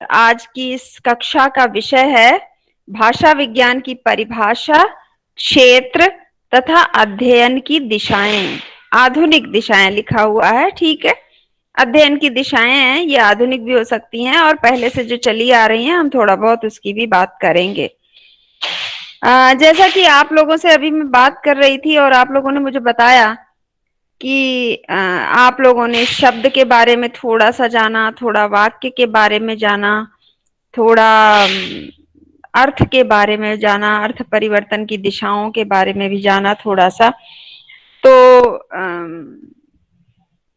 आज की इस कक्षा का विषय है भाषा विज्ञान की परिभाषा, क्षेत्र तथा अध्ययन की दिशाएं। आधुनिक दिशाएं लिखा हुआ है, ठीक है। अध्ययन की दिशाएं हैं, ये आधुनिक भी हो सकती हैं और पहले से जो चली आ रही हैं हम थोड़ा बहुत उसकी भी बात करेंगे। जैसा कि आप लोगों से अभी मैं बात कर रही थी और आप लोगों ने मुझे बताया कि आप लोगों ने शब्द के बारे में थोड़ा सा जाना, थोड़ा वाक्य के बारे में जाना, थोड़ा अर्थ के बारे में जाना, अर्थ परिवर्तन की दिशाओं के बारे में भी जाना थोड़ा सा। तो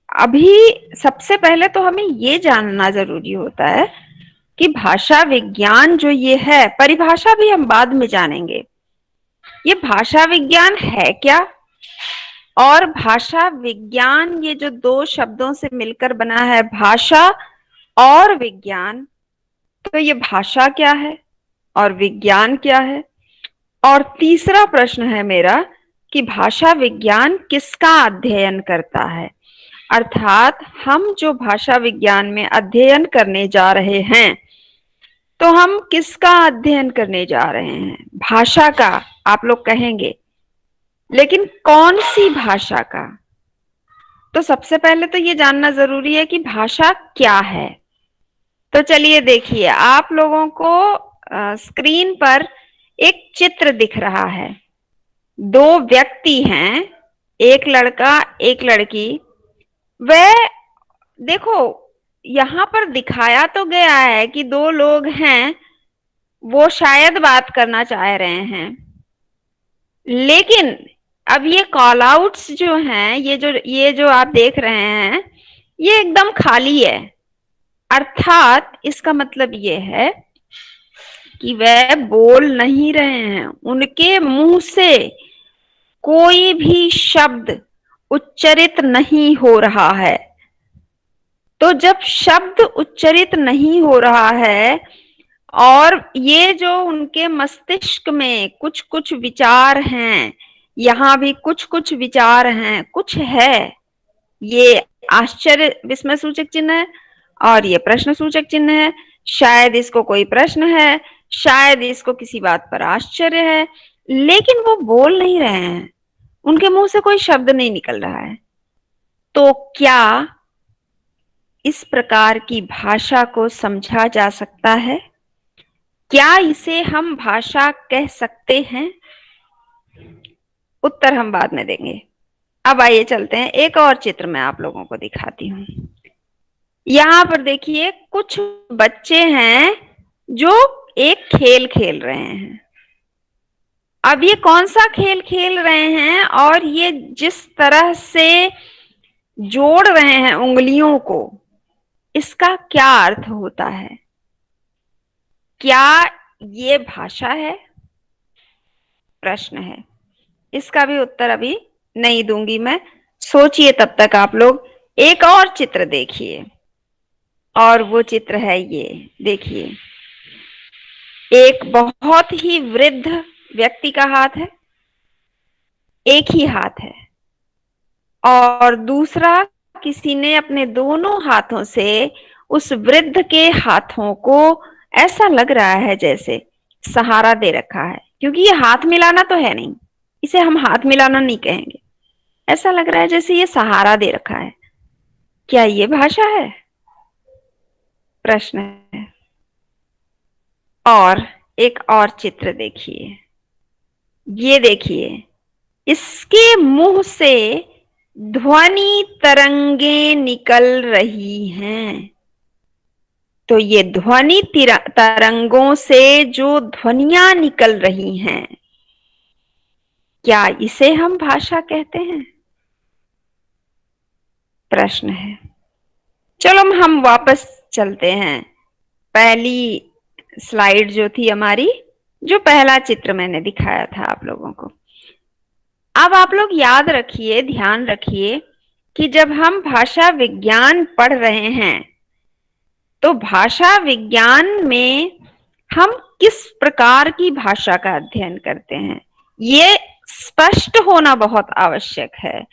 अभी सबसे पहले तो हमें ये जानना जरूरी होता है कि भाषा विज्ञान जो ये है, परिभाषा भी हम बाद में जानेंगे, ये भाषा विज्ञान है क्या, और भाषा विज्ञान ये जो दो शब्दों से मिलकर बना है भाषा और विज्ञान, तो ये भाषा क्या है और विज्ञान क्या है। और तीसरा प्रश्न है मेरा कि भाषा विज्ञान किसका अध्ययन करता है, अर्थात हम जो भाषा विज्ञान में अध्ययन करने जा रहे हैं तो हम किसका अध्ययन करने जा रहे हैं। भाषा का आप लोग कहेंगे, लेकिन कौन सी भाषा का। तो सबसे पहले तो ये जानना जरूरी है कि भाषा क्या है। तो चलिए देखिए, आप लोगों को स्क्रीन पर एक चित्र दिख रहा है। दो व्यक्ति हैं, एक लड़का एक लड़की। वह देखो, यहां पर दिखाया तो गया है कि दो लोग हैं, वो शायद बात करना चाह रहे हैं, लेकिन अब ये कॉल आउट्स जो हैं, ये जो आप देख रहे हैं, ये एकदम खाली है। अर्थात इसका मतलब ये है कि वह बोल नहीं रहे हैं, उनके मुंह से कोई भी शब्द उच्चरित नहीं हो रहा है। तो जब शब्द उच्चरित नहीं हो रहा है और ये जो उनके मस्तिष्क में कुछ कुछ विचार हैं, यहां भी कुछ कुछ विचार हैं, कुछ है, ये आश्चर्य विस्मय सूचक चिन्ह है और ये प्रश्न सूचक चिन्ह है। शायद इसको कोई प्रश्न है, शायद इसको किसी बात पर आश्चर्य है, लेकिन वो बोल नहीं रहे हैं, उनके मुंह से कोई शब्द नहीं निकल रहा है। तो क्या इस प्रकार की भाषा को समझा जा सकता है? क्या इसे हम भाषा कह सकते हैं? उत्तर हम बाद में देंगे। अब आइए चलते हैं, एक और चित्र मैं आप लोगों को दिखाती हूँ। यहां पर देखिए, कुछ बच्चे हैं जो एक खेल खेल रहे हैं। अब ये कौन सा खेल खेल रहे हैं और ये जिस तरह से जोड़ रहे हैं उंगलियों को, इसका क्या अर्थ होता है? क्या ये भाषा है? प्रश्न है, इसका भी उत्तर अभी नहीं दूंगी मैं, सोचिए तब तक आप लोग। एक और चित्र देखिए, और वो चित्र है ये देखिए, एक बहुत ही वृद्ध व्यक्ति का हाथ है, एक ही हाथ है, और दूसरा किसी ने अपने दोनों हाथों से उस वृद्ध के हाथों को ऐसा लग रहा है जैसे सहारा दे रखा है, क्योंकि ये हाथ मिलाना तो है नहीं, इसे हम हाथ मिलाना नहीं कहेंगे, ऐसा लग रहा है जैसे ये सहारा दे रखा है। क्या ये भाषा है? प्रश्न है। और एक और चित्र देखिए, ये देखिए, इसके मुंह से ध्वनि तरंगे निकल रही हैं। तो ये ध्वनि तरंगों से जो ध्वनियां निकल रही हैं, क्या इसे हम भाषा कहते हैं? प्रश्न है। चलो हम वापस चलते हैं, पहली स्लाइड जो थी हमारी, जो पहला चित्र मैंने दिखाया था आप लोगों को। अब आप लोग याद रखिए, ध्यान रखिए कि जब हम भाषा विज्ञान पढ़ रहे हैं तो भाषा विज्ञान में हम किस प्रकार की भाषा का अध्ययन करते हैं, ये स्पष्ट होना बहुत आवश्यक है।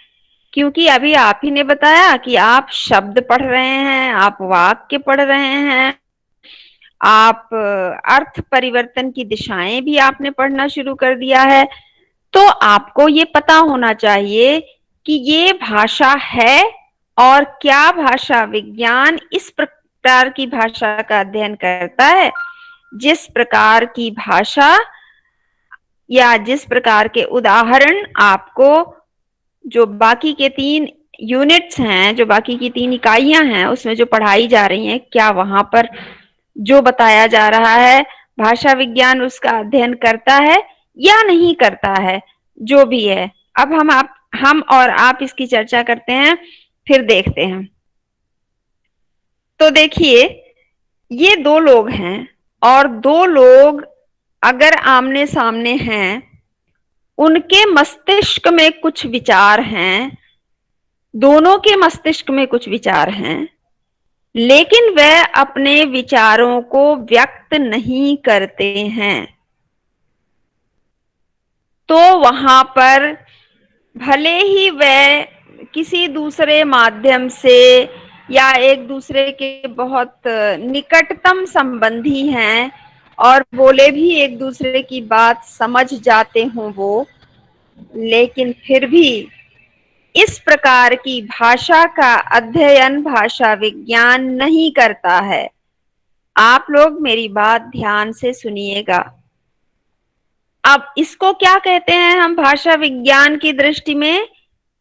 क्योंकि अभी आप ही ने बताया कि आप शब्द पढ़ रहे हैं, आप वाक्य पढ़ रहे हैं, आप अर्थ परिवर्तन की दिशाएं भी आपने पढ़ना शुरू कर दिया है। तो आपको ये पता होना चाहिए कि ये भाषा है, और क्या भाषा विज्ञान इस प्रकार की भाषा का अध्ययन करता है जिस प्रकार की भाषा या जिस प्रकार के उदाहरण आपको जो बाकी के 3 यूनिट्स हैं, जो बाकी की 3 इकाइयां हैं उसमें जो पढ़ाई जा रही हैं, क्या वहां पर जो बताया जा रहा है भाषा विज्ञान उसका अध्ययन करता है या नहीं करता है। जो भी है, अब हम और आप इसकी चर्चा करते हैं, फिर देखते हैं। तो देखिए, ये 2 लोग हैं, और 2 लोग अगर आमने सामने हैं, उनके मस्तिष्क में कुछ विचार हैं, दोनों के मस्तिष्क में कुछ विचार हैं, लेकिन वह अपने विचारों को व्यक्त नहीं करते हैं। तो वहां पर भले ही वह किसी दूसरे माध्यम से या एक दूसरे के बहुत निकटतम संबंधी हैं और बोले भी एक दूसरे की बात समझ जाते हों वो, लेकिन फिर भी इस प्रकार की भाषा का अध्ययन भाषा विज्ञान नहीं करता है। आप लोग मेरी बात ध्यान से सुनिएगा। अब इसको क्या कहते हैं हम भाषा विज्ञान की दृष्टि में?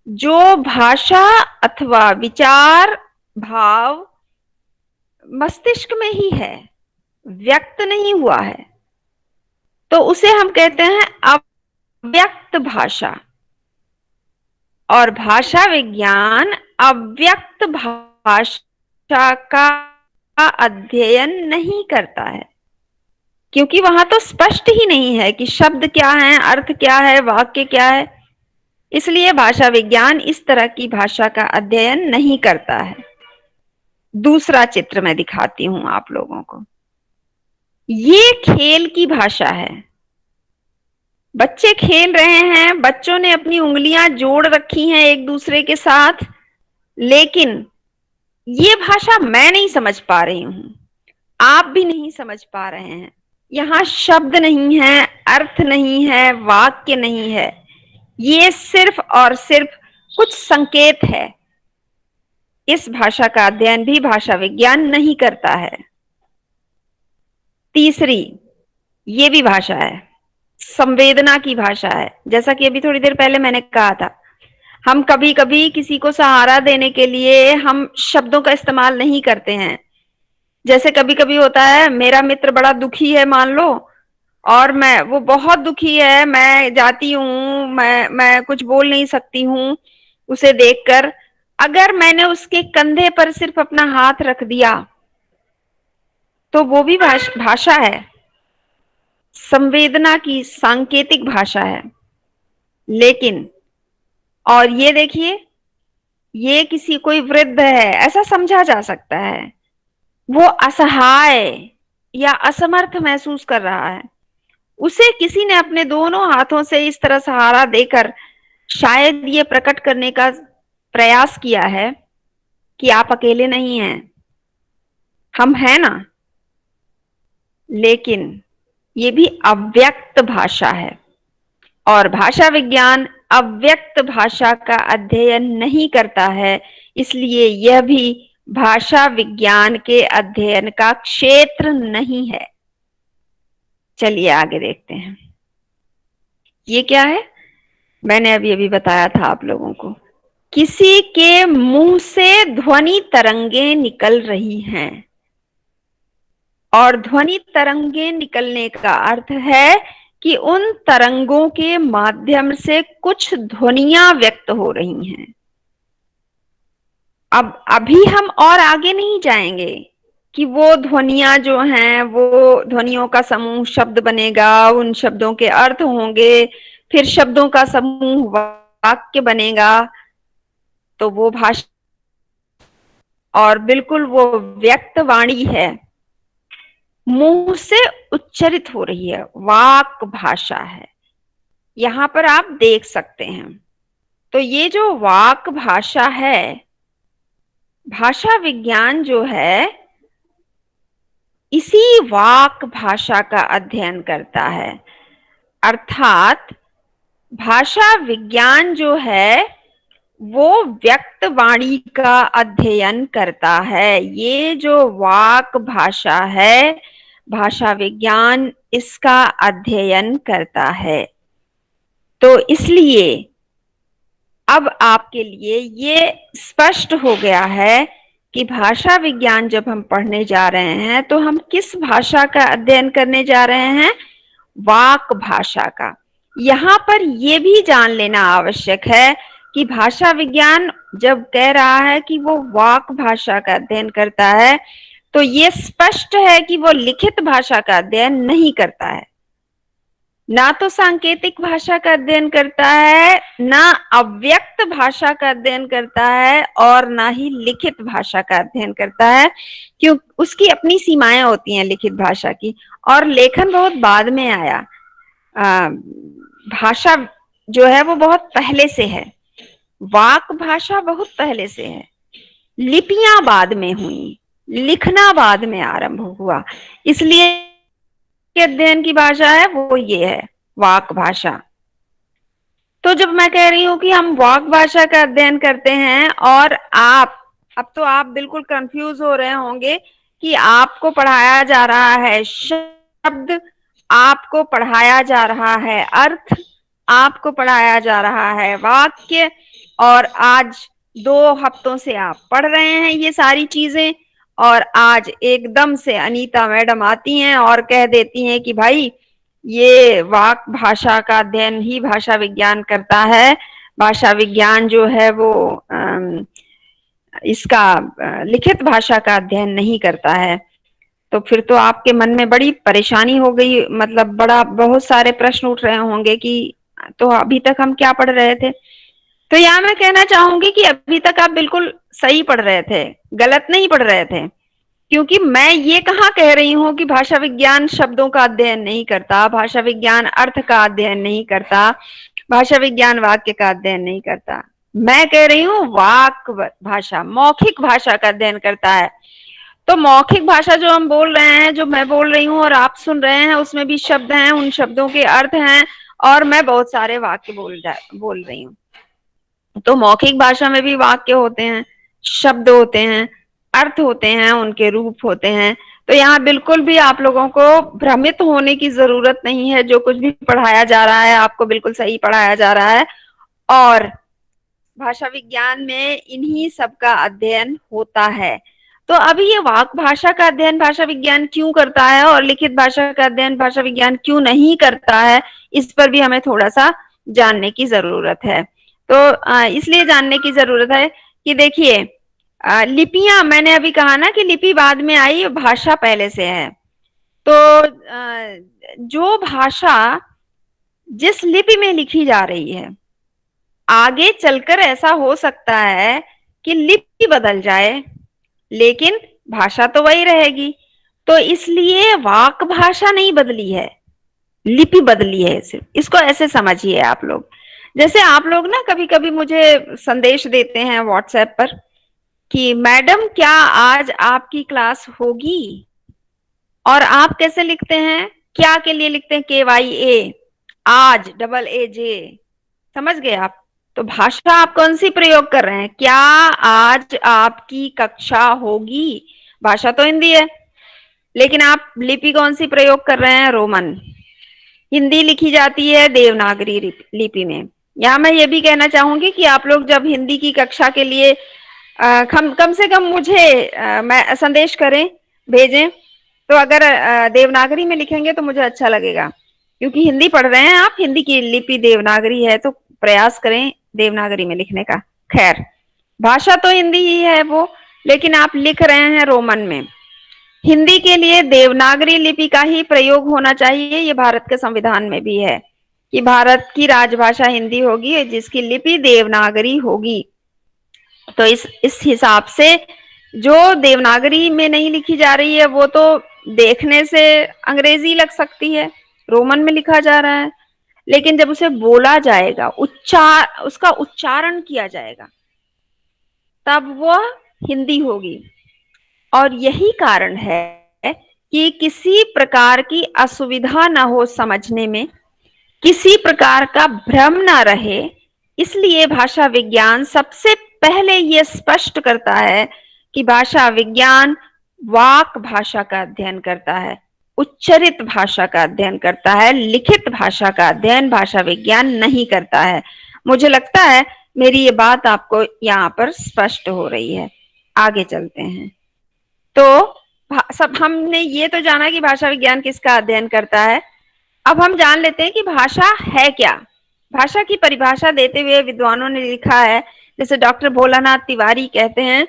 जो भाषा अथवा विचार भाव मस्तिष्क में ही है, व्यक्त नहीं हुआ है, तो उसे हम कहते हैं अव्यक्त भाषा। और भाषा विज्ञान अव्यक्त भाषा का अध्ययन नहीं करता है, क्योंकि वहां तो स्पष्ट ही नहीं है कि शब्द क्या है, अर्थ क्या है, वाक्य क्या है। इसलिए भाषा विज्ञान इस तरह की भाषा का अध्ययन नहीं करता है। दूसरा चित्र मैं दिखाती हूं आप लोगों को। ये खेल की भाषा है। बच्चे खेल रहे हैं, बच्चों ने अपनी उंगलियां जोड़ रखी हैं एक दूसरे के साथ, लेकिन ये भाषा मैं नहीं समझ पा रही हूं, आप भी नहीं समझ पा रहे हैं। यहां शब्द नहीं है, अर्थ नहीं है, वाक्य नहीं है, ये सिर्फ और सिर्फ कुछ संकेत है। इस भाषा का अध्ययन भी भाषा विज्ञान नहीं करता है। तीसरी, ये भी भाषा है, संवेदना की भाषा है। जैसा कि अभी थोड़ी देर पहले मैंने कहा था, हम कभी कभी किसी को सहारा देने के लिए हम शब्दों का इस्तेमाल नहीं करते हैं। जैसे कभी कभी होता है, मेरा मित्र बड़ा दुखी है मान लो, और वो बहुत दुखी है, मैं जाती हूँ, मैं कुछ बोल नहीं सकती हूँ उसे देखकर। अगर मैंने उसके कंधे पर सिर्फ अपना हाथ रख दिया तो वो भी भाषा है, संवेदना की सांकेतिक भाषा है। लेकिन और ये देखिए, ये किसी कोई वृद्ध है ऐसा समझा जा सकता है, वो असहाय या असमर्थ महसूस कर रहा है, उसे किसी ने अपने दोनों हाथों से इस तरह सहारा देकर शायद ये प्रकट करने का प्रयास किया है कि आप अकेले नहीं हैं, हम हैं ना। लेकिन ये भी अव्यक्त भाषा है, और भाषा विज्ञान अव्यक्त भाषा का अध्ययन नहीं करता है, इसलिए यह भी भाषा विज्ञान के अध्ययन का क्षेत्र नहीं है। चलिए आगे देखते हैं। ये क्या है? मैंने अभी बताया था आप लोगों को, किसी के मुंह से ध्वनि तरंगे निकल रही हैं, और ध्वनि तरंगे निकलने का अर्थ है कि उन तरंगों के माध्यम से कुछ ध्वनियां व्यक्त हो रही हैं। अब अभी हम और आगे नहीं जाएंगे कि वो ध्वनियां जो हैं, वो ध्वनियों का समूह शब्द बनेगा, उन शब्दों के अर्थ होंगे, फिर शब्दों का समूह वाक्य बनेगा, तो वो भाषा और बिल्कुल वो व्यक्त वाणी है, मुंह से उच्चरित हो रही है, वाक भाषा है। यहां पर आप देख सकते हैं। तो ये जो वाक भाषा है, भाषा विज्ञान जो है इसी वाक भाषा का अध्ययन करता है। अर्थात भाषा विज्ञान जो है वो व्यक्त वाणी का अध्ययन करता है। ये जो वाक भाषा है, भाषा विज्ञान इसका अध्ययन करता है। तो इसलिए अब आपके लिए ये स्पष्ट हो गया है कि भाषा विज्ञान जब हम पढ़ने जा रहे हैं तो हम किस भाषा का अध्ययन करने जा रहे हैं? वाक भाषा का। यहाँ पर यह भी जान लेना आवश्यक है कि भाषा विज्ञान जब कह रहा है कि वो वाक भाषा का अध्ययन करता है, तो ये स्पष्ट है कि वो लिखित भाषा का अध्ययन नहीं करता है। ना तो सांकेतिक भाषा का अध्ययन करता है, ना अव्यक्त भाषा का अध्ययन करता है, और ना ही लिखित भाषा का अध्ययन करता है, क्यों उसकी अपनी सीमाएं होती हैं लिखित भाषा की। और लेखन बहुत बाद में आया, भाषा जो है वो बहुत पहले से है, वाक भाषा बहुत पहले से है, लिपियां बाद में हुई, लिखना बाद में आरंभ हुआ। इसलिए अध्ययन की भाषा है वो ये है, वाक भाषा। तो जब मैं कह रही हूं कि हम वाक भाषा का अध्ययन करते हैं, और अब तो आप बिल्कुल कंफ्यूज हो रहे होंगे कि आपको पढ़ाया जा रहा है शब्द, आपको पढ़ाया जा रहा है अर्थ, आपको पढ़ाया जा रहा है वाक्य, और आज 2 हफ्तों से आप पढ़ रहे हैं ये सारी चीजें, और आज एकदम से अनीता मैडम आती हैं और कह देती हैं कि भाई ये वाक भाषा का अध्ययन ही भाषा विज्ञान करता है, भाषा विज्ञान जो है वो इसका लिखित भाषा का अध्ययन नहीं करता है। तो फिर तो आपके मन में बड़ी परेशानी हो गई, मतलब बड़ा बहुत सारे प्रश्न उठ रहे होंगे कि तो अभी तक हम क्या पढ़ रहे थे। तो यहाँ मैं कहना चाहूंगी कि अभी तक आप बिल्कुल सही पढ़ रहे थे, गलत नहीं पढ़ रहे थे। क्योंकि मैं ये कहाँ कह रही हूँ कि भाषा विज्ञान शब्दों का अध्ययन नहीं करता, भाषा विज्ञान अर्थ का अध्ययन नहीं करता, भाषा विज्ञान वाक्य का अध्ययन नहीं करता। मैं कह रही हूँ वाक भाषा, मौखिक भाषा का अध्ययन करता है। तो मौखिक भाषा जो हम बोल रहे हैं, जो मैं बोल रही हूँ और आप सुन रहे हैं, उसमें भी शब्द हैं, उन शब्दों के अर्थ हैं, और मैं बहुत सारे वाक्य बोल रही हूँ। तो मौखिक भाषा में भी वाक्य होते हैं, शब्द होते हैं, अर्थ होते हैं, उनके रूप होते हैं। तो यहाँ बिल्कुल भी आप लोगों को भ्रमित होने की जरूरत नहीं है। जो कुछ भी पढ़ाया जा रहा है आपको बिल्कुल सही पढ़ाया जा रहा है, और भाषा विज्ञान में इन्हीं सब का अध्ययन होता है। तो अभी ये वाक भाषा का अध्ययन भाषा विज्ञान क्यों करता है और लिखित भाषा का अध्ययन भाषा विज्ञान क्यों नहीं करता है, इस पर भी हमें थोड़ा सा जानने की जरूरत है। तो इसलिए जानने की जरूरत है कि देखिए, लिपियां, मैंने अभी कहा ना कि लिपि बाद में आई, भाषा पहले से है। तो जो भाषा जिस लिपि में लिखी जा रही है, आगे चलकर ऐसा हो सकता है कि लिपि बदल जाए, लेकिन भाषा तो वही रहेगी। तो इसलिए वाक भाषा नहीं बदली है, लिपि बदली है सिर्फ। इसको ऐसे समझिए आप लोग। जैसे आप लोग ना कभी कभी मुझे संदेश देते हैं व्हाट्सएप पर कि मैडम क्या आज आपकी क्लास होगी, और आप कैसे लिखते हैं, क्या के लिए लिखते हैं, KYA, आज, AA J, समझ गए आप। तो भाषा आप कौन सी प्रयोग कर रहे हैं, क्या आज आपकी कक्षा होगी, भाषा तो हिंदी है, लेकिन आप लिपि कौन सी प्रयोग कर रहे हैं, रोमन। हिंदी लिखी जाती है देवनागरी लिपि में। यहाँ मैं ये भी कहना चाहूंगी कि आप लोग जब हिंदी की कक्षा के लिए कम से कम मुझे मैं संदेश करें, भेजें, तो अगर देवनागरी में लिखेंगे तो मुझे अच्छा लगेगा, क्योंकि हिंदी पढ़ रहे हैं आप, हिंदी की लिपि देवनागरी है, तो प्रयास करें देवनागरी में लिखने का। खैर, भाषा तो हिंदी ही है वो, लेकिन आप लिख रहे हैं रोमन में। हिंदी के लिए देवनागरी लिपि का ही प्रयोग होना चाहिए। ये भारत के संविधान में भी है कि भारत की राजभाषा हिंदी होगी, जिसकी लिपि देवनागरी होगी। तो इस हिसाब से जो देवनागरी में नहीं लिखी जा रही है वो तो देखने से अंग्रेजी लग सकती है, रोमन में लिखा जा रहा है, लेकिन जब उसे बोला जाएगा, उसका उच्चारण किया जाएगा, तब वह हिंदी होगी। और यही कारण है कि किसी प्रकार की असुविधा ना हो समझने में, किसी प्रकार का भ्रम ना रहे, इसलिए भाषा विज्ञान सबसे पहले यह स्पष्ट करता है कि भाषा विज्ञान वाक भाषा का अध्ययन करता है, उच्चरित भाषा का अध्ययन करता है, लिखित भाषा का अध्ययन भाषा विज्ञान नहीं करता है। मुझे लगता है मेरी ये बात आपको यहाँ पर स्पष्ट हो रही है। आगे चलते हैं। तो सब हमने ये तो जाना कि भाषा विज्ञान किसका अध्ययन करता है। अब हम जान लेते हैं कि भाषा है क्या। भाषा की परिभाषा देते हुए विद्वानों ने लिखा है, जैसे डॉक्टर भोलानाथ तिवारी कहते हैं,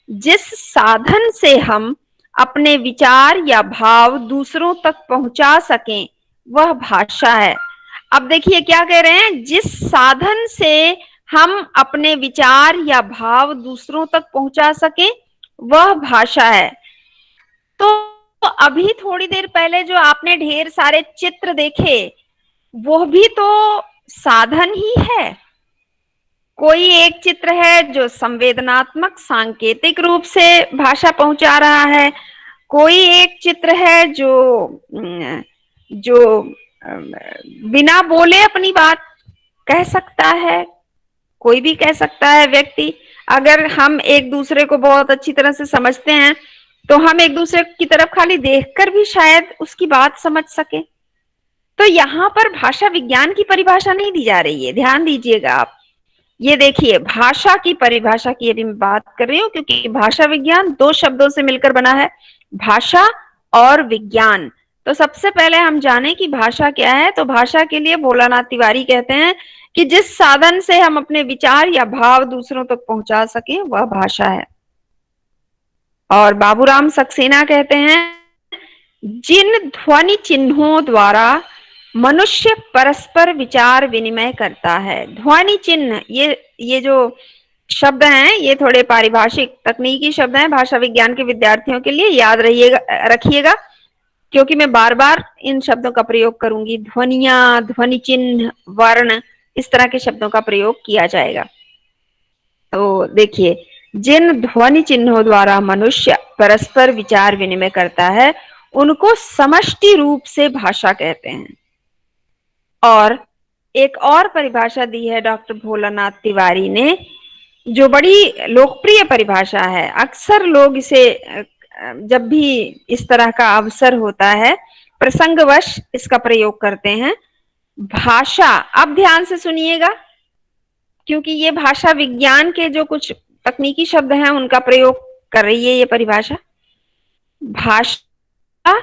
जिस साधन से हम अपने विचार या भाव दूसरों तक पहुंचा सकें वह भाषा है। अब देखिए क्या कह रहे हैं, जिस साधन से हम अपने विचार या भाव दूसरों तक पहुंचा सकें वह भाषा है। तो अभी थोड़ी देर पहले जो आपने ढेर सारे चित्र देखे वो भी तो साधन ही है। कोई एक चित्र है जो संवेदनात्मक सांकेतिक रूप से भाषा पहुंचा रहा है, कोई एक चित्र है जो बिना बोले अपनी बात कह सकता है। कोई भी कह सकता है व्यक्ति। अगर हम एक दूसरे को बहुत अच्छी तरह से समझते हैं तो हम एक दूसरे की तरफ खाली देखकर भी शायद उसकी बात समझ सके। तो यहाँ पर भाषा विज्ञान की परिभाषा नहीं दी जा रही है, ध्यान दीजिएगा आप। ये देखिए, भाषा की परिभाषा की अभी मैं बात कर रही हूँ, क्योंकि भाषा विज्ञान दो शब्दों से मिलकर बना है, भाषा और विज्ञान। तो सबसे पहले हम जाने कि भाषा क्या है। तो भाषा के लिए भोलानाथ तिवारी कहते हैं कि जिस साधन से हम अपने विचार या भाव दूसरों तक पहुंचा सके वह भाषा है। और बाबूराम सक्सेना कहते हैं, जिन ध्वनि चिन्हों द्वारा मनुष्य परस्पर विचार विनिमय करता है। ध्वनि चिन्ह, ये जो शब्द हैं ये थोड़े पारिभाषिक तकनीकी शब्द हैं भाषा विज्ञान के विद्यार्थियों के लिए, याद रखिएगा, क्योंकि मैं बार बार इन शब्दों का प्रयोग करूंगी। ध्वनिया, ध्वनि चिन्ह, वर्ण, इस तरह के शब्दों का प्रयोग किया जाएगा। तो देखिए, जिन ध्वनि चिन्हों द्वारा मनुष्य परस्पर विचार विनिमय करता है उनको समष्टि रूप से भाषा कहते हैं। और एक और परिभाषा दी है डॉक्टर भोलानाथ तिवारी ने, जो बड़ी लोकप्रिय परिभाषा है। अक्सर लोग इसे जब भी इस तरह का अवसर होता है प्रसंगवश इसका प्रयोग करते हैं। भाषा, अब ध्यान से सुनिएगा, क्योंकि ये भाषा विज्ञान के जो कुछ तकनीकी शब्द हैं उनका प्रयोग कर रही है ये परिभाषा। भाषा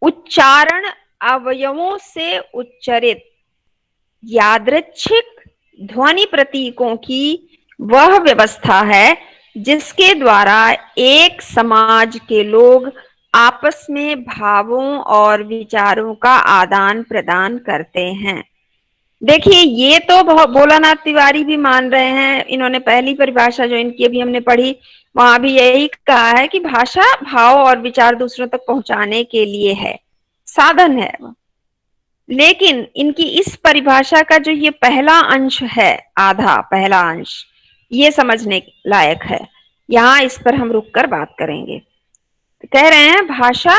उच्चारण अवयवों से उच्चरित यादृच्छिक ध्वनि प्रतीकों की वह व्यवस्था है जिसके द्वारा एक समाज के लोग आपस में भावों और विचारों का आदान प्रदान करते हैं। देखिए, ये तो भोलानाथ तिवारी भी मान रहे हैं। इन्होंने पहली परिभाषा जो इनकी अभी हमने पढ़ी वहां भी यही कहा है कि भाषा भाव और विचार दूसरों तक पहुंचाने के लिए है, साधन है। लेकिन इनकी इस परिभाषा का जो ये पहला अंश है, आधा पहला अंश, ये समझने लायक है। यहां इस पर हम रुककर बात करेंगे। कह रहे हैं भाषा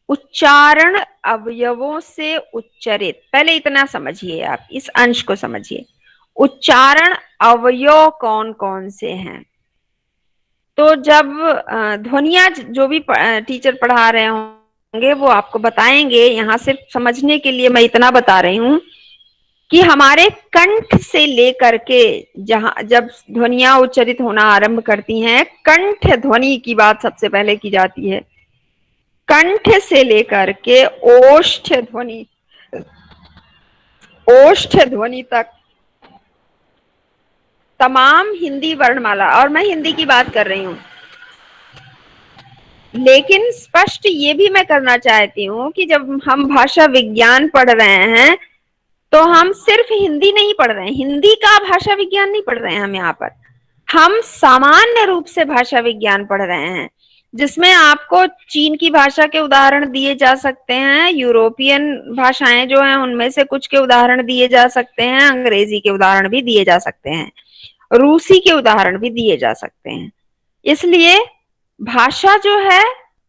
उच्चारण अवयवों से उच्चरित। पहले इतना समझिए, आप इस अंश को समझिए। उच्चारण अवयव कौन कौन से हैं? तो जब ध्वनिया जो भी टीचर पढ़ा रहे होंगे वो आपको बताएंगे। यहां सिर्फ समझने के लिए मैं इतना बता रही हूं कि हमारे कंठ से लेकर के जहां जब ध्वनियां उच्चरित होना आरंभ करती हैं, कंठ ध्वनि की बात सबसे पहले की जाती है। कंठ से लेकर के ओष्ठ ध्वनि तक तमाम हिंदी वर्णमाला, और मैं हिंदी की बात कर रही हूं, लेकिन स्पष्ट ये भी मैं करना चाहती हूँ कि जब हम भाषा विज्ञान पढ़ रहे हैं तो हम सिर्फ हिंदी नहीं पढ़ रहे हैं, हिंदी का भाषा विज्ञान नहीं पढ़ रहे हैं। हम यहाँ पर हम सामान्य रूप से भाषा विज्ञान पढ़ रहे हैं, जिसमें आपको चीन की भाषा के उदाहरण दिए जा सकते हैं, यूरोपियन भाषाएं जो हैं उनमें से कुछ के उदाहरण दिए जा सकते हैं, अंग्रेजी के उदाहरण भी दिए जा सकते हैं, रूसी के उदाहरण भी दिए जा सकते हैं। इसलिए भाषा जो है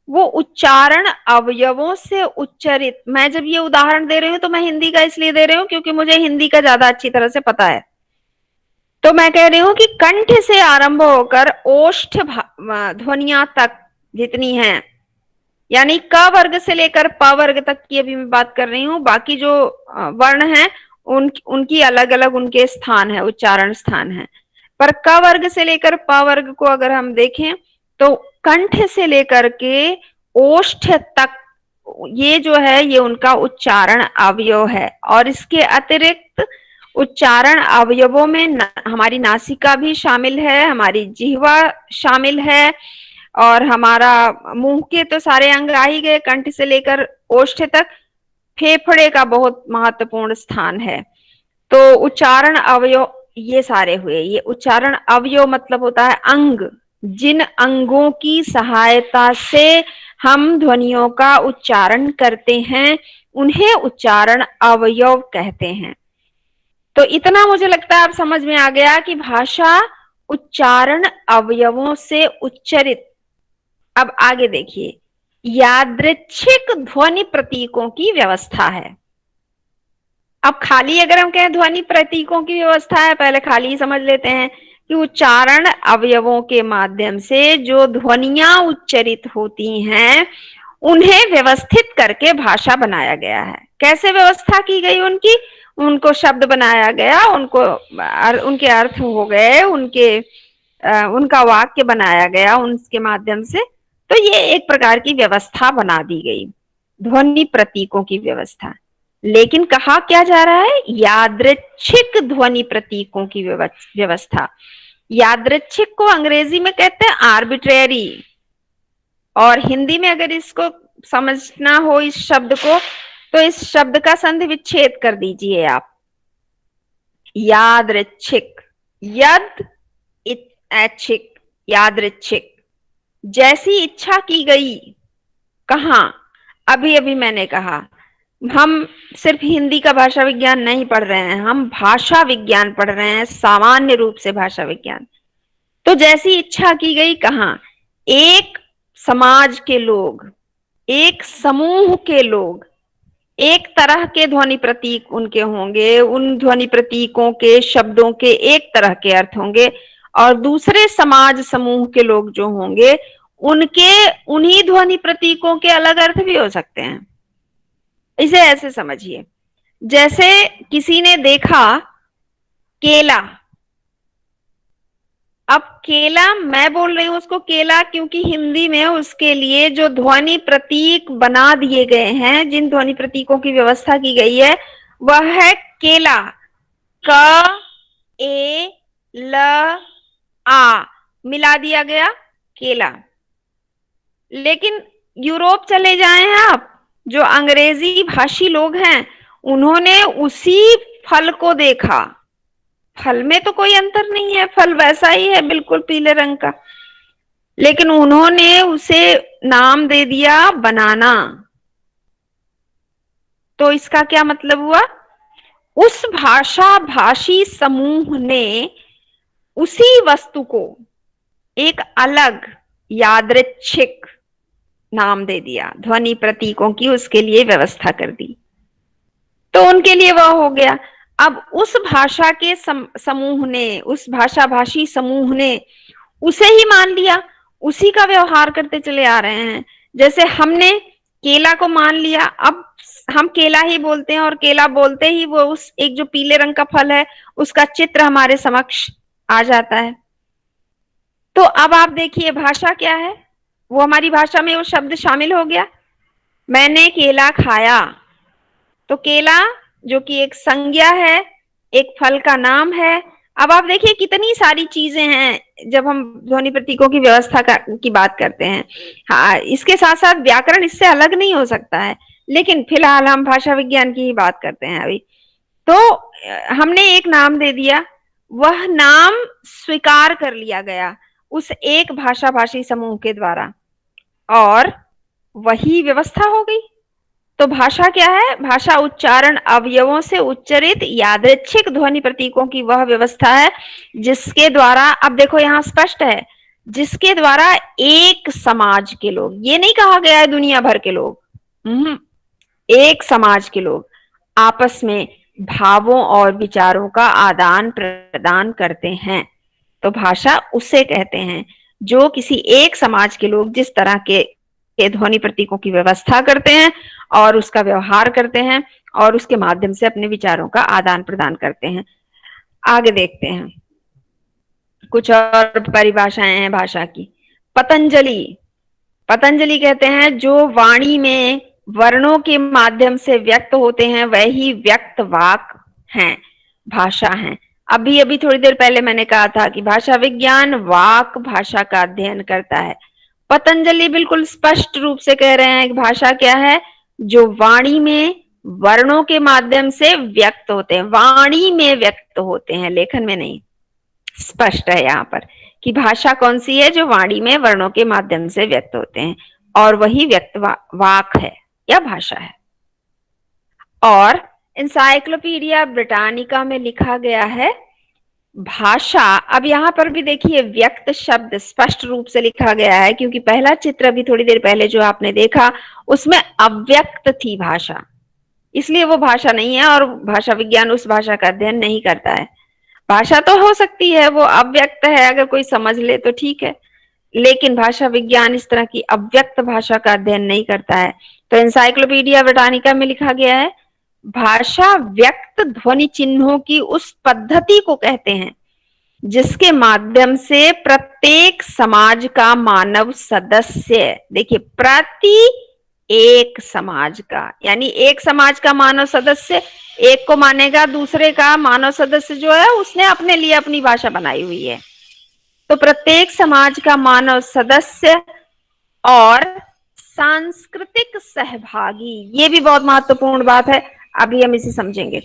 वो उच्चारण अवयवों से उच्चरित। मैं जब ये उदाहरण दे रही हूं तो मैं हिंदी का इसलिए दे रही हूँ क्योंकि मुझे हिंदी का ज्यादा अच्छी तरह से पता है। तो मैं कह रही हूं कि कंठ से आरंभ होकर ओष्ठ ध्वनियां तक जितनी हैं, यानी क वर्ग से लेकर प वर्ग तक की अभी मैं बात कर रही हूँ। बाकी जो वर्ण हैं उनकी अलग अलग उनके स्थान है, उच्चारण स्थान है। पर क वर्ग से लेकर प वर्ग को अगर हम देखें तो कंठ से लेकर के ओष्ठ तक ये जो है ये उनका उच्चारण अवयव है। और इसके अतिरिक्त उच्चारण अवयवों में हमारी नासिका भी शामिल है, हमारी जिह्वा शामिल है, और हमारा मुंह के तो सारे अंग आ ही गए कंठ से लेकर ओष्ठ तक। फेफड़े का बहुत महत्वपूर्ण स्थान है। तो उच्चारण अवयव ये सारे हुए। ये उच्चारण अवयव मतलब होता है अंग, जिन अंगों की सहायता से हम ध्वनियों का उच्चारण करते हैं उन्हें उच्चारण अवयव कहते हैं। तो इतना मुझे लगता है अब समझ में आ गया कि भाषा उच्चारण अवयवों से उच्चरित। अब आगे देखिए, यादृच्छिक ध्वनि प्रतीकों की व्यवस्था है। अब खाली अगर हम कहें ध्वनि प्रतीकों की व्यवस्था है, पहले खाली ही समझ लेते हैं कि उच्चारण अवयवों के माध्यम से जो ध्वनियां उच्चरित होती हैं उन्हें व्यवस्थित करके भाषा बनाया गया है। कैसे व्यवस्था की गई उनकी? उनको शब्द बनाया गया, उनके अर्थ हो गए, उनका वाक्य बनाया गया उनके माध्यम से। तो ये एक प्रकार की व्यवस्था बना दी गई, ध्वनि प्रतीकों की व्यवस्था। लेकिन कहा क्या जा रहा है? यादृच्छिक ध्वनि प्रतीकों की व्यवस्था। यादृच्छिक को अंग्रेजी में कहते हैं आर्बिट्रेरी, और हिंदी में अगर इसको समझना हो इस शब्द को तो इस शब्द का संधि विच्छेद कर दीजिए आप। यादृच्छिक, यद ऐच्छिक, यादृच्छिक, जैसी इच्छा की गई। कहां? अभी अभी मैंने कहा हम सिर्फ हिंदी का भाषा विज्ञान नहीं पढ़ रहे हैं, हम भाषा विज्ञान पढ़ रहे हैं, सामान्य रूप से भाषा विज्ञान। तो जैसी इच्छा की गई कहां? एक समाज के लोग, एक समूह के लोग, एक तरह के ध्वनि प्रतीक उनके होंगे, उन ध्वनि प्रतीकों के शब्दों के एक तरह के अर्थ होंगे, और दूसरे समाज समूह के लोग जो होंगे उनके उन्हीं ध्वनि प्रतीकों के अलग अर्थ भी हो सकते हैं। इसे ऐसे समझिए, जैसे किसी ने देखा केला। अब केला मैं बोल रही हूं उसको केला क्योंकि हिंदी में उसके लिए जो ध्वनि प्रतीक बना दिए गए हैं, जिन ध्वनि प्रतीकों की व्यवस्था की गई है वह है केला। क ए ल आ मिला दिया गया केला। लेकिन यूरोप चले जाएं आप, जो अंग्रेजी भाषी लोग हैं उन्होंने उसी फल को देखा। फल में तो कोई अंतर नहीं है, फल वैसा ही है बिल्कुल पीले रंग का, लेकिन उन्होंने उसे नाम दे दिया बनाना। तो इसका क्या मतलब हुआ? उस भाषा भाषी समूह ने उसी वस्तु को एक अलग यादृच्छिक नाम दे दिया, ध्वनि प्रतीकों की उसके लिए व्यवस्था कर दी, तो उनके लिए वह हो गया। अब उस भाषा के समूह ने, उस भाषा भाषी समूह ने उसे ही मान लिया, उसी का व्यवहार करते चले आ रहे हैं। जैसे हमने केला को मान लिया, अब हम केला ही बोलते हैं, और केला बोलते ही वो उस एक जो पीले रंग का फल है उसका चित्र हमारे समक्ष आ जाता है। तो अब आप देखिए भाषा क्या है, वो हमारी भाषा में वो शब्द शामिल हो गया। मैंने केला खाया, तो केला जो कि एक संज्ञा है, एक फल का नाम है। अब आप देखिए कितनी सारी चीजें हैं जब हम ध्वनि प्रतीकों की व्यवस्था की बात करते हैं। हाँ, इसके साथ साथ व्याकरण इससे अलग नहीं हो सकता है, लेकिन फिलहाल हम भाषा विज्ञान की ही बात करते हैं अभी। तो हमने एक नाम दे दिया, वह नाम स्वीकार कर लिया गया उस एक भाषा भाषी समूह के द्वारा, और वही व्यवस्था हो गई। तो भाषा क्या है? भाषा उच्चारण अवयवों से उच्चरित यादृच्छिक ध्वनि प्रतीकों की वह व्यवस्था है जिसके द्वारा, अब देखो यहां स्पष्ट है, जिसके द्वारा एक समाज के लोग, ये नहीं कहा गया है दुनिया भर के लोग, एक समाज के लोग आपस में भावों और विचारों का आदान प्रदान करते हैं, तो भाषा उसे कहते हैं जो किसी एक समाज के लोग जिस तरह के ध्वनि प्रतीकों की व्यवस्था करते हैं और उसका व्यवहार करते हैं और उसके माध्यम से अपने विचारों का आदान प्रदान करते हैं। आगे देखते हैं, कुछ और परिभाषाएं हैं भाषा की। पतंजलि, पतंजलि कहते हैं जो वाणी में वर्णों के माध्यम से व्यक्त होते हैं वही व्यक्त वाक हैं, भाषा हैं। अभी अभी थोड़ी देर पहले मैंने कहा था कि भाषा विज्ञान वाक भाषा का अध्ययन करता है। पतंजलि बिल्कुल स्पष्ट रूप से कह रहे हैं कि भाषा क्या है, जो वाणी में वर्णों के माध्यम से व्यक्त होते हैं, वाणी में व्यक्त होते हैं, लेखन में नहीं। स्पष्ट है यहाँ पर कि भाषा कौन सी है, जो वाणी में वर्णों के माध्यम से व्यक्त होते हैं, और वही व्यक्त वाक है या भाषा है। और इंसाइक्लोपीडिया ब्रिटानिका में लिखा गया है भाषा, अब यहाँ पर भी देखिए व्यक्त शब्द स्पष्ट रूप से लिखा गया है, क्योंकि पहला चित्र अभी थोड़ी देर पहले जो आपने देखा उसमें अव्यक्त थी भाषा, इसलिए वो भाषा नहीं है और भाषा विज्ञान उस भाषा का अध्ययन नहीं करता है। भाषा तो हो सकती है वो अव्यक्त है, अगर कोई समझ ले तो ठीक है, लेकिन भाषा विज्ञान इस तरह की अव्यक्त भाषा का अध्ययन नहीं करता है। तो एनसाइक्लोपीडिया ब्रिटानिका में लिखा गया है भाषा व्यक्त ध्वनि चिन्हों की उस पद्धति को कहते हैं जिसके माध्यम से प्रत्येक समाज का मानव सदस्य, देखिए प्रति एक समाज का, यानी एक समाज का मानव सदस्य एक को मानेगा, दूसरे का मानव सदस्य जो है उसने अपने लिए अपनी भाषा बनाई हुई है। तो प्रत्येक समाज का मानव सदस्य और सांस्कृतिक सहभागी, ये भी बहुत महत्वपूर्ण बात है, अभी हम इसे समझेंगे।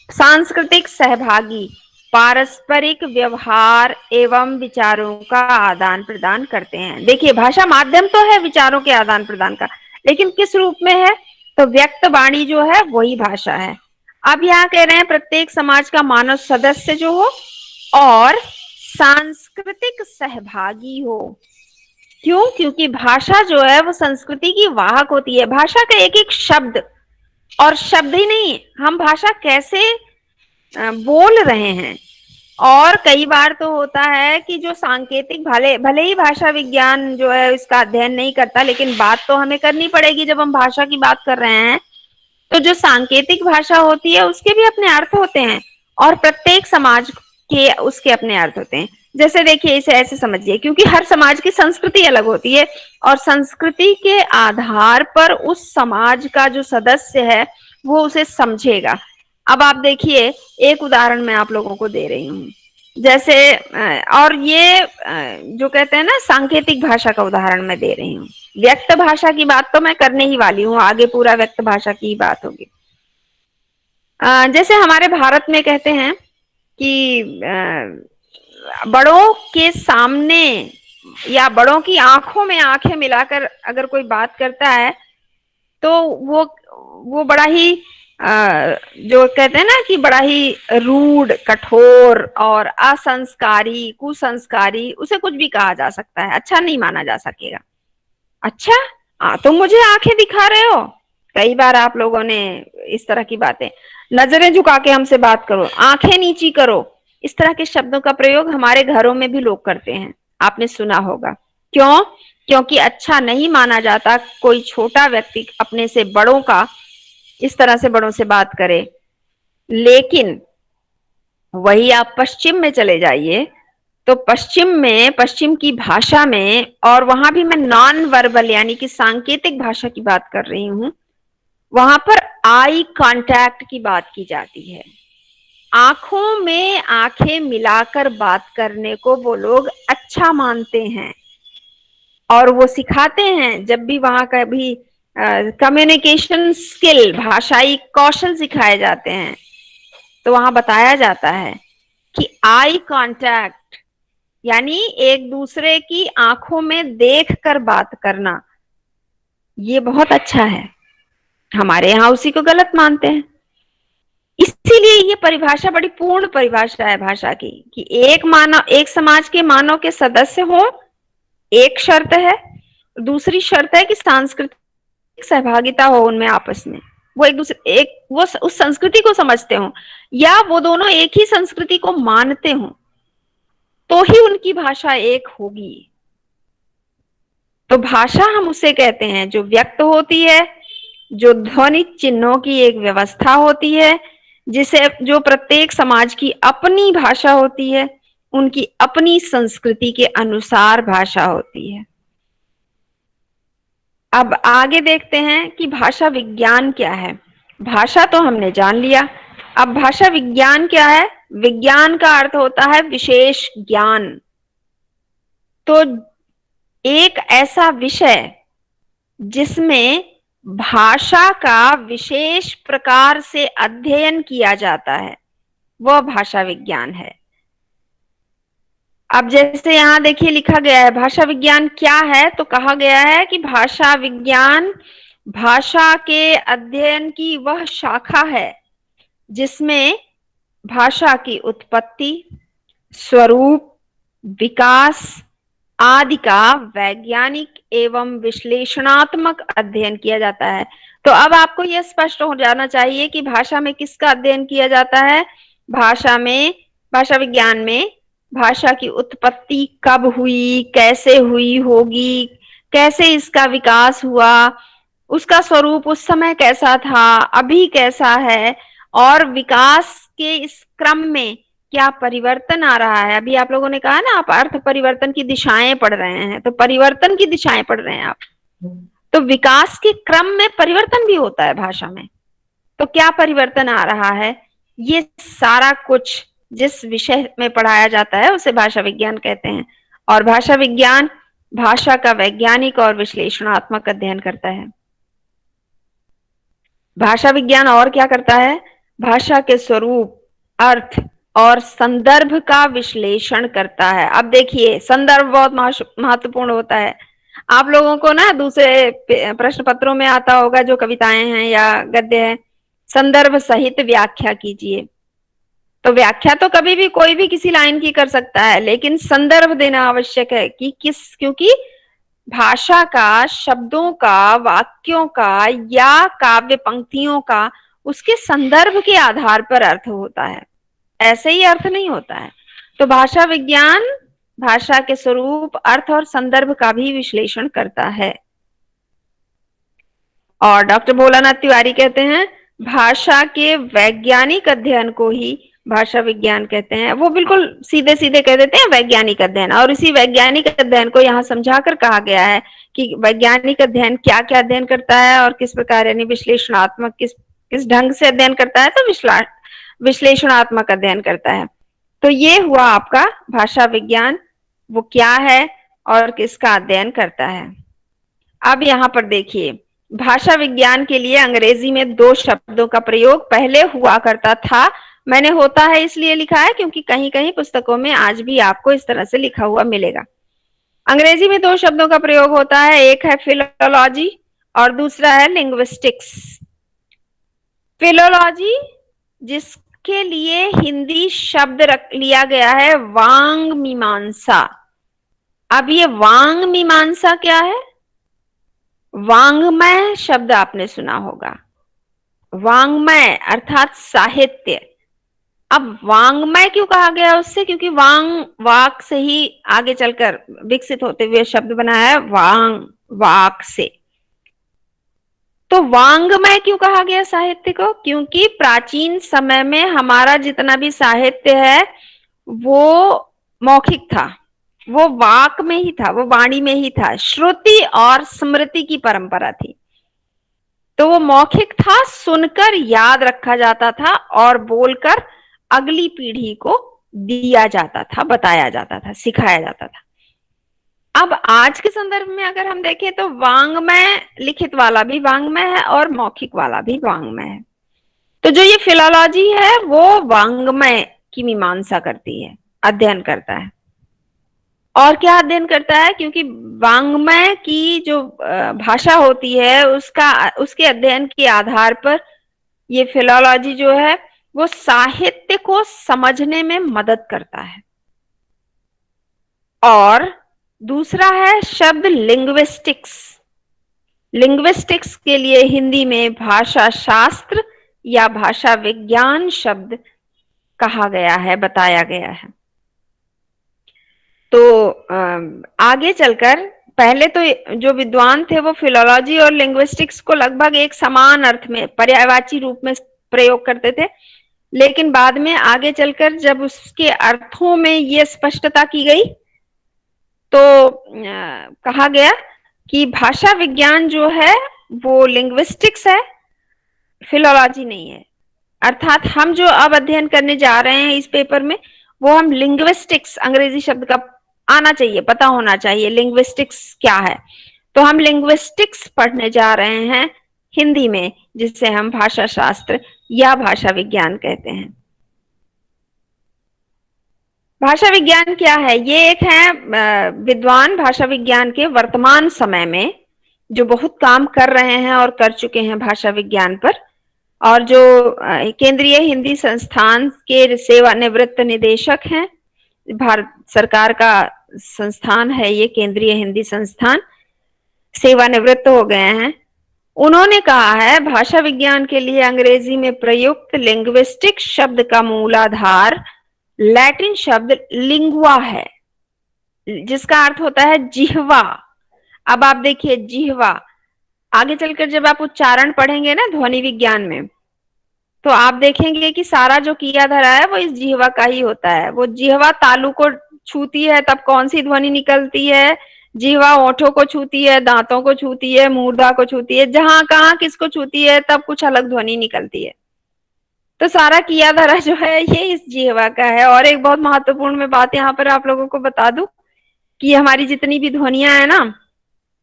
सांस्कृतिक सहभागी पारस्परिक व्यवहार एवं विचारों का आदान प्रदान करते हैं। देखिए भाषा माध्यम तो है विचारों के आदान प्रदान का, लेकिन किस रूप में है, तो व्यक्त वाणी जो है वही भाषा है। अब यहाँ कह रहे हैं प्रत्येक समाज का मानव सदस्य जो हो और सांस्कृतिक सहभागी हो। क्यों? क्योंकि भाषा जो है वो संस्कृति की वाहक होती है। भाषा का एक एक शब्द, और शब्द ही नहीं, हम भाषा कैसे बोल रहे हैं, और कई बार तो होता है कि जो सांकेतिक, भले भले ही भाषा विज्ञान जो है इसका अध्ययन नहीं करता, लेकिन बात तो हमें करनी पड़ेगी जब हम भाषा की बात कर रहे हैं। तो जो सांकेतिक भाषा होती है उसके भी अपने अर्थ होते हैं और प्रत्येक समाज के उसके अपने अर्थ होते हैं। जैसे देखिए इसे ऐसे समझिए, क्योंकि हर समाज की संस्कृति अलग होती है और संस्कृति के आधार पर उस समाज का जो सदस्य है वो उसे समझेगा। अब आप देखिए एक उदाहरण मैं आप लोगों को दे रही हूँ, जैसे और ये जो कहते हैं ना सांकेतिक भाषा का उदाहरण मैं दे रही हूँ। व्यक्त भाषा की बात तो मैं करने ही वाली हूँ, आगे पूरा व्यक्त भाषा की बात होगी। जैसे हमारे भारत में कहते हैं कि बड़ों के सामने या बड़ों की आंखों में आंखें मिलाकर अगर कोई बात करता है तो वो बड़ा ही जो कहते हैं ना कि बड़ा ही रूड, कठोर और असंस्कारी, कुसंस्कारी, उसे कुछ भी कहा जा सकता है, अच्छा नहीं माना जा सकेगा। अच्छा तुम मुझे आंखें दिखा रहे हो, कई बार आप लोगों ने इस तरह की बातें, नजरें झुका के हमसे बात करो, आंखें नीची करो, इस तरह के शब्दों का प्रयोग हमारे घरों में भी लोग करते हैं, आपने सुना होगा। क्यों? क्योंकि अच्छा नहीं माना जाता कोई छोटा व्यक्ति अपने से बड़ों का इस तरह से बड़ों से बात करे। लेकिन वही आप पश्चिम में चले जाइए तो पश्चिम की भाषा में, और वहां भी मैं नॉन वर्बल यानी कि सांकेतिक भाषा की बात कर रही हूं, वहां पर आई कांटेक्ट की बात की जाती है। आंखों में आंखें मिलाकर बात करने को वो लोग अच्छा मानते हैं और वो सिखाते हैं। जब भी वहां का भी कम्युनिकेशन स्किल, भाषाई कौशल सिखाए जाते हैं तो वहां बताया जाता है कि आई कांटेक्ट यानी एक दूसरे की आंखों में देखकर बात करना, ये बहुत अच्छा है। हमारे यहाँ उसी को गलत मानते हैं। इसीलिए ये परिभाषा बड़ी पूर्ण परिभाषा है भाषा की कि एक समाज के मानव के सदस्य हो एक शर्त है। दूसरी शर्त है कि सांस्कृतिक सहभागिता हो उनमें आपस में, वो एक दूसरे एक वो उस संस्कृति को समझते हो, या वो दोनों एक ही संस्कृति को मानते हो, तो ही उनकी भाषा एक होगी। तो भाषा हम उसे कहते हैं जो व्यक्त होती है, जो ध्वनिक चिन्हों की एक व्यवस्था होती है, जिसे जो प्रत्येक समाज की अपनी भाषा होती है, उनकी अपनी संस्कृति के अनुसार भाषा होती है। अब आगे देखते हैं कि भाषा विज्ञान क्या है। भाषा तो हमने जान लिया, अब भाषा विज्ञान क्या है। विज्ञान का अर्थ होता है विशेष ज्ञान। तो एक ऐसा विषय जिसमें भाषा का विशेष प्रकार से अध्ययन किया जाता है, वह भाषा विज्ञान है। अब जैसे यहां देखिए लिखा गया है भाषा विज्ञान क्या है, तो कहा गया है कि भाषा विज्ञान भाषा के अध्ययन की वह शाखा है जिसमें भाषा की उत्पत्ति, स्वरूप, विकास आदि का वैज्ञानिक एवं विश्लेषणात्मक अध्ययन किया जाता है। तो अब आपको यह स्पष्ट हो जाना चाहिए कि भाषा में किसका अध्ययन किया जाता है। भाषा में, भाषा विज्ञान में भाषा की उत्पत्ति कब हुई, कैसे हुई होगी, कैसे इसका विकास हुआ, उसका स्वरूप उस समय कैसा था, अभी कैसा है, और विकास के इस क्रम में क्या परिवर्तन आ रहा है। अभी आप लोगों ने कहा ना, आप अर्थ परिवर्तन की दिशाएं पढ़ रहे हैं, तो परिवर्तन की दिशाएं पढ़ रहे हैं आप। तो विकास के क्रम में परिवर्तन भी होता है भाषा में, तो क्या परिवर्तन आ रहा है, ये सारा कुछ जिस विषय में पढ़ाया जाता है उसे भाषा विज्ञान कहते हैं। और भाषा विज्ञान भाषा का वैज्ञानिक और विश्लेषणात्मक अध्ययन करता है। भाषा विज्ञान और क्या करता है, भाषा के स्वरूप, अर्थ और संदर्भ का विश्लेषण करता है। अब देखिए संदर्भ बहुत महत्वपूर्ण होता है। आप लोगों को ना दूसरे प्रश्न पत्रों में आता होगा, जो कविताएं हैं या गद्य है, संदर्भ सहित व्याख्या कीजिए। तो व्याख्या तो कभी भी कोई भी किसी लाइन की कर सकता है, लेकिन संदर्भ देना आवश्यक है कि किस, क्योंकि भाषा का, शब्दों का, वाक्यों का या काव्य पंक्तियों का उसके संदर्भ के आधार पर अर्थ होता है, ऐसे ही अर्थ नहीं होता है। तो भाषा विज्ञान भाषा के स्वरूप, अर्थ और संदर्भ का भी विश्लेषण करता है। और डॉक्टर भोलानाथ तिवारी कहते हैं भाषा के वैज्ञानिक अध्ययन को ही भाषा विज्ञान कहते हैं। वो बिल्कुल सीधे सीधे कह देते हैं वैज्ञानिक अध्ययन, और इसी वैज्ञानिक अध्ययन को यहाँ समझाकर कहा गया है कि वैज्ञानिक अध्ययन क्या क्या अध्ययन करता है और किस प्रकार, यानी विश्लेषणात्मक किस किस ढंग से अध्ययन करता है, तो विश्लेषणात्मक अध्ययन करता है। तो ये हुआ आपका भाषा विज्ञान, वो क्या है और किसका अध्ययन करता है। अब यहाँ पर देखिए, भाषा विज्ञान के लिए अंग्रेजी में दो शब्दों का प्रयोग पहले हुआ करता था। मैंने होता है इसलिए लिखा है क्योंकि कहीं कहीं पुस्तकों में आज भी आपको इस तरह से लिखा हुआ मिलेगा। अंग्रेजी में दो शब्दों का प्रयोग होता है, एक है फिलोलॉजी और दूसरा है लिंग्विस्टिक्स। फिलोलॉजी, जिसके लिए हिंदी शब्द रख लिया गया है वांग मीमांसा। अब ये वांग मीमांसा क्या है, वांग्मय शब्द आपने सुना होगा, वांग्मय अर्थात साहित्य। अब वांग्मय क्यों कहा गया उससे, क्योंकि वांग वाक से ही आगे चलकर विकसित होते हुए शब्द बना है, वांग वाक से। तो वांग्मय क्यों कहा गया साहित्य को, क्योंकि प्राचीन समय में हमारा जितना भी साहित्य है वो मौखिक था, वो वाक में ही था, वो वाणी में ही था, श्रुति और स्मृति की परंपरा थी। तो वो मौखिक था, सुनकर याद रखा जाता था और बोलकर अगली पीढ़ी को दिया जाता था, बताया जाता था, सिखाया जाता था। अब आज के संदर्भ में अगर हम देखें तो वांग्मय, लिखित वाला भी वांग्मय है और मौखिक वाला भी वांग्मय है। तो जो ये फिलोलॉजी है वो वांग्मय की मीमांसा करती है, अध्ययन करता है। और क्या अध्ययन करता है, क्योंकि वांग्मय की जो भाषा होती है उसके अध्ययन के आधार पर ये फिलोलॉजी जो है वो साहित्य को समझने में मदद करता है। और दूसरा है शब्द लिंग्विस्टिक्स। लिंग्विस्टिक्स के लिए हिंदी में भाषा शास्त्र या भाषा विज्ञान शब्द कहा गया है, बताया गया है। तो आगे चलकर पहले तो जो विद्वान थे वो फिलोलॉजी और लिंग्विस्टिक्स को लगभग एक समान अर्थ में पर्यायवाची रूप में प्रयोग करते थे, लेकिन बाद में आगे चलकर जब उसके अर्थों में ये स्पष्टता की गई तो कहा गया कि भाषा विज्ञान जो है वो लिंग्विस्टिक्स है, फिलोलॉजी नहीं है। अर्थात हम जो अब अध्ययन करने जा रहे हैं इस पेपर में वो हम लिंग्विस्टिक्स, अंग्रेजी शब्द का आना चाहिए, पता होना चाहिए लिंग्विस्टिक्स क्या है। तो हम लिंग्विस्टिक्स पढ़ने जा रहे हैं हिंदी में, जिसे हम भाषा शास्त्र या भाषा विज्ञान कहते हैं। भाषा विज्ञान क्या है? ये एक है विद्वान भाषा विज्ञान के वर्तमान समय में जो बहुत काम कर रहे हैं और कर चुके हैं भाषा विज्ञान पर, और जो केंद्रीय हिंदी संस्थान के सेवानिवृत्त निदेशक हैं। भारत सरकार का संस्थान है ये, केंद्रीय हिंदी संस्थान, सेवानिवृत्त हो गए हैं। उन्होंने कहा है भाषा विज्ञान के लिए अंग्रेजी में प्रयुक्त लिंग्विस्टिक शब्द का मूलाधार लैटिन शब्द लिंगुआ है, जिसका अर्थ होता है जिह्वा। अब आप देखिए जिह्वा, आगे चलकर जब आप उच्चारण पढ़ेंगे ना ध्वनि विज्ञान में, तो आप देखेंगे कि सारा जो किया धरा है वो इस जिह्वा का ही होता है। वो जिह्वा तालू को छूती है तब कौन सी ध्वनि निकलती है, जिह्वा ओठों को छूती है, दांतों को छूती है, मूर्धा को छूती है, जहां कहां किसको छूती है तब कुछ अलग ध्वनि निकलती है। तो सारा किया धरा जो है ये इस जिह्वा का है। और एक बहुत महत्वपूर्ण मैं बात यहाँ पर आप लोगों को बता दूं कि हमारी जितनी भी ध्वनियां है ना,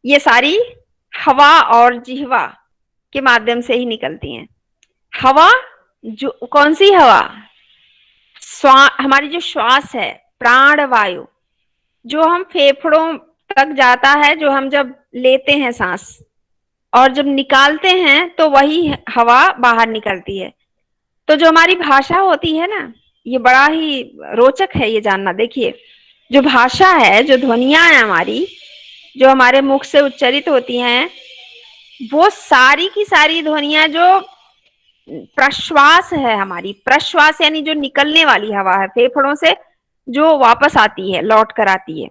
ये सारी हवा और जिह्वा के माध्यम से ही निकलती हैं। हवा, जो कौन सी हवा? हमारी जो श्वास है, प्राण वायु, जो हम फेफड़ों तक जाता है, जो हम जब लेते हैं सांस और जब निकालते हैं तो वही हवा बाहर निकलती है। तो जो हमारी भाषा होती है ना, ये बड़ा ही रोचक है ये जानना। देखिए जो भाषा है, जो ध्वनियां है हमारी, जो हमारे मुख से उच्चारित होती हैं, वो सारी की सारी ध्वनियां जो प्रश्वास है हमारी, प्रश्वास यानी जो निकलने वाली हवा है फेफड़ों से, जो वापस आती है, लौट कर आती है,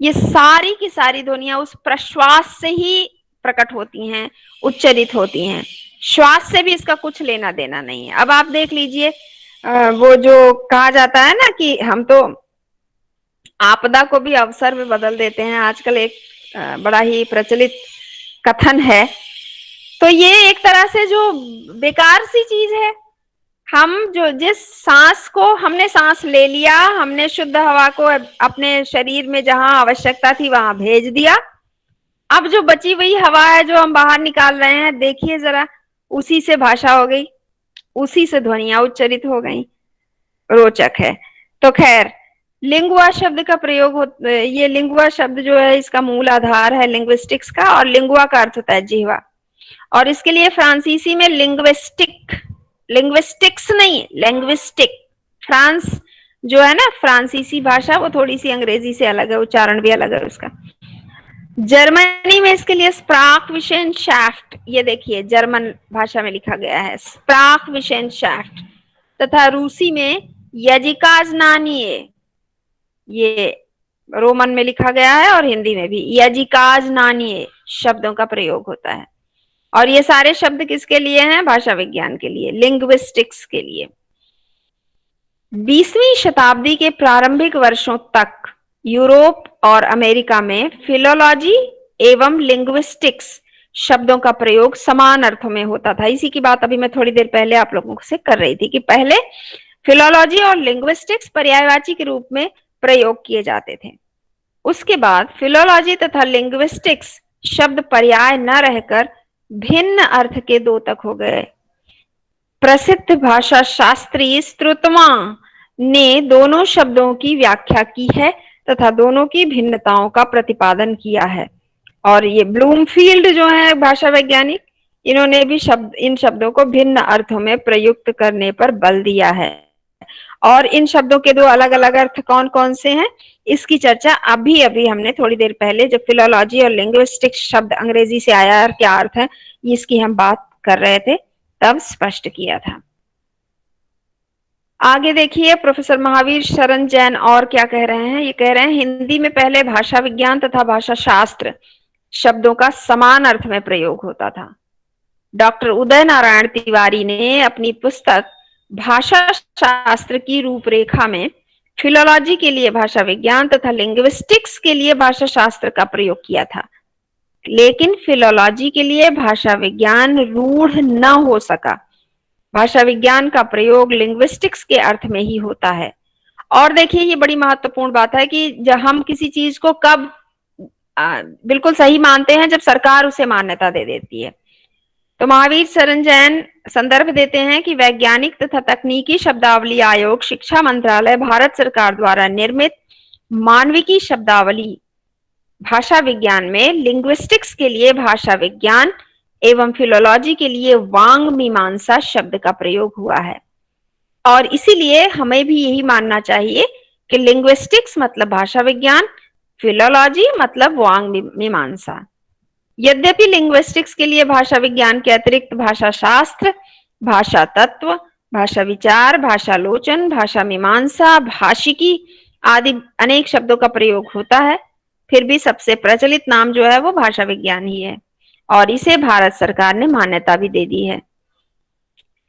ये सारी की सारी ध्वनियां उस प्रश्वास से ही प्रकट होती हैं, उच्चरित होती हैं। श्वास से भी इसका कुछ लेना देना नहीं है। अब आप देख लीजिए, वो जो कहा जाता है ना कि हम तो आपदा को भी अवसर में बदल देते हैं, आजकल एक बड़ा ही प्रचलित कथन है। तो ये एक तरह से जो बेकार सी चीज है, हम जो जिस सांस को हमने सांस ले लिया, हमने शुद्ध हवा को अपने शरीर में जहां आवश्यकता थी वहां भेज दिया, अब जो बची हुई हवा है जो हम बाहर निकाल रहे हैं, देखिए जरा, उसी से भाषा हो गई, उसी से ध्वनियां उच्चरित हो गई। रोचक है। तो खैर, लिंगुआ शब्द का प्रयोग ये लिंगुआ शब्द जो है इसका मूल आधार है लिंग्विस्टिक्स का, और लिंगुआ का अर्थ होता है जिह्वा। और इसके लिए फ्रांसीसी में लिंग्विस्टिक, लिंग्विस्टिक्स नहीं, लिंग्विस्टिक। फ्रांस जो है ना, फ्रांसीसी भाषा, वो थोड़ी सी अंग्रेजी से अलग है, उच्चारण भी अलग है उसका। जर्मनी में इसके लिए स्प्राखविशेनशाफ्ट, ये देखिए जर्मन भाषा में लिखा गया है स्प्राखविशेनशाफ्ट, तथा रूसी में यजिकाजनानिये, ये रोमन में लिखा गया है और हिंदी में भी यजिकाजनानिये शब्दों का प्रयोग होता है। और ये सारे शब्द किसके लिए हैं? भाषा विज्ञान के लिए, लिंग्विस्टिक्स के लिए। 20वीं शताब्दी के प्रारंभिक वर्षों तक यूरोप और अमेरिका में फिलोलॉजी एवं लिंग्विस्टिक्स शब्दों का प्रयोग समान अर्थों में होता था। इसी की बात अभी मैं थोड़ी देर पहले आप लोगों से कर रही थी कि पहले फिलोलॉजी और लिंग्विस्टिक्स पर्यायवाची के रूप में प्रयोग किए जाते थे। उसके बाद फिलोलॉजी तथा लिंग्विस्टिक्स शब्द पर्याय न रहकर भिन्न अर्थ के दो तक हो गए। प्रसिद्ध भाषा शास्त्री स्त्रुतमा ने दोनों शब्दों की व्याख्या की है तथा दोनों की भिन्नताओं का प्रतिपादन किया है। और ये ब्लूमफील्ड जो है भाषा वैज्ञानिक, इन्होंने भी इन शब्दों को भिन्न अर्थों में प्रयुक्त करने पर बल दिया है। और इन शब्दों के दो अलग अलग अर्थ कौन कौन से हैं, इसकी चर्चा अभी अभी हमने थोड़ी देर पहले, जब फिलोलॉजी और लिंग्विस्टिक्स शब्द अंग्रेजी से आया और क्या अर्थ है इसकी हम बात कर रहे थे, तब स्पष्ट किया था। आगे देखिए प्रोफेसर महावीर शरण जैन और क्या कह रहे हैं। ये कह रहे हैं हिंदी में पहले भाषा विज्ञान तथा भाषा शास्त्र शब्दों का समान अर्थ में प्रयोग होता था। डॉक्टर उदय नारायण तिवारी ने अपनी पुस्तक भाषा शास्त्र की रूपरेखा में फिलोलॉजी के लिए भाषा विज्ञान तथा लिंग्विस्टिक्स के लिए भाषा शास्त्र का प्रयोग किया था, लेकिन फिलोलॉजी के लिए भाषा विज्ञान रूढ़ न हो सका। भाषा विज्ञान का प्रयोग लिंग्विस्टिक्स के अर्थ में ही होता है। और देखिए ये बड़ी महत्वपूर्ण बात है कि जब हम किसी चीज को कब बिल्कुल सही मानते हैं, जब सरकार उसे मान्यता दे देती है। तो महावीर शरण जैन संदर्भ देते हैं कि वैज्ञानिक तथा तकनीकी शब्दावली आयोग, शिक्षा मंत्रालय, भारत सरकार द्वारा निर्मित मानविकी शब्दावली भाषा विज्ञान में लिंग्विस्टिक्स के लिए भाषा विज्ञान एवं फिलोलॉजी के लिए वांग मीमांसा शब्द का प्रयोग हुआ है। और इसीलिए हमें भी यही मानना चाहिए कि लिंग्विस्टिक्स मतलब भाषा विज्ञान, फिलोलॉजी मतलब वांग मीमांसा। यद्यपि लिंग्विस्टिक्स के लिए भाषा विज्ञान के अतिरिक्त भाषा शास्त्र, भाषा तत्व, भाषा विचार, भाषालोचन, भाषा मीमांसा, भाषिकी आदि अनेक शब्दों का प्रयोग होता है, फिर भी सबसे प्रचलित नाम जो है वो भाषा विज्ञान ही है और इसे भारत सरकार ने मान्यता भी दे दी है।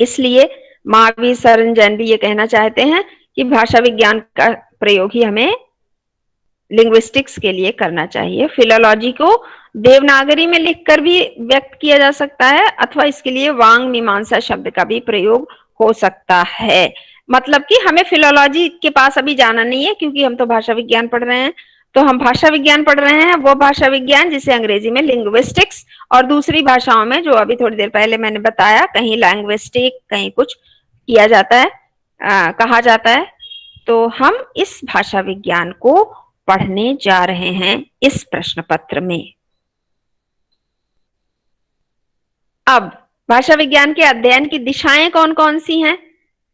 इसलिए महावीर शरण जैन भी ये कहना चाहते हैं कि भाषा विज्ञान का प्रयोग ही हमें लिंग्विस्टिक्स के लिए करना चाहिए। फिलोलॉजी को देवनागरी में लिखकर भी व्यक्त किया जा सकता है अथवा इसके लिए वांग मीमांसा शब्द का भी प्रयोग हो सकता है। मतलब कि हमें फिलोलॉजी के पास अभी जाना नहीं है, क्योंकि हम तो भाषा विज्ञान पढ़ रहे हैं। तो हम भाषा विज्ञान पढ़ रहे हैं, वो भाषा विज्ञान जिसे अंग्रेजी में लिंग्विस्टिक्स और दूसरी भाषाओं में, जो अभी थोड़ी देर पहले मैंने बताया, कहीं लैंग्विस्टिक, कहीं कुछ किया जाता है, कहा जाता है। तो हम इस भाषा विज्ञान को पढ़ने जा रहे हैं इस प्रश्न पत्र में। अब भाषा विज्ञान के अध्ययन की दिशाएं कौन कौन सी हैं?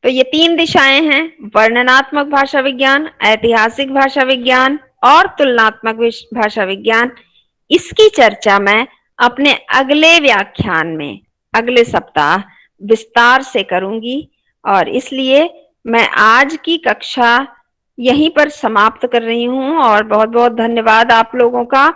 तो ये 3 दिशाएं हैं: वर्णनात्मक भाषा विज्ञान, ऐतिहासिक भाषा विज्ञान और तुलनात्मक भाषा विज्ञान। इसकी चर्चा मैं अपने अगले व्याख्यान में अगले सप्ताह विस्तार से करूंगी और इसलिए मैं आज की कक्षा यहीं पर समाप्त कर रही हूं और बहुत बहुत धन्यवाद आप लोगों का।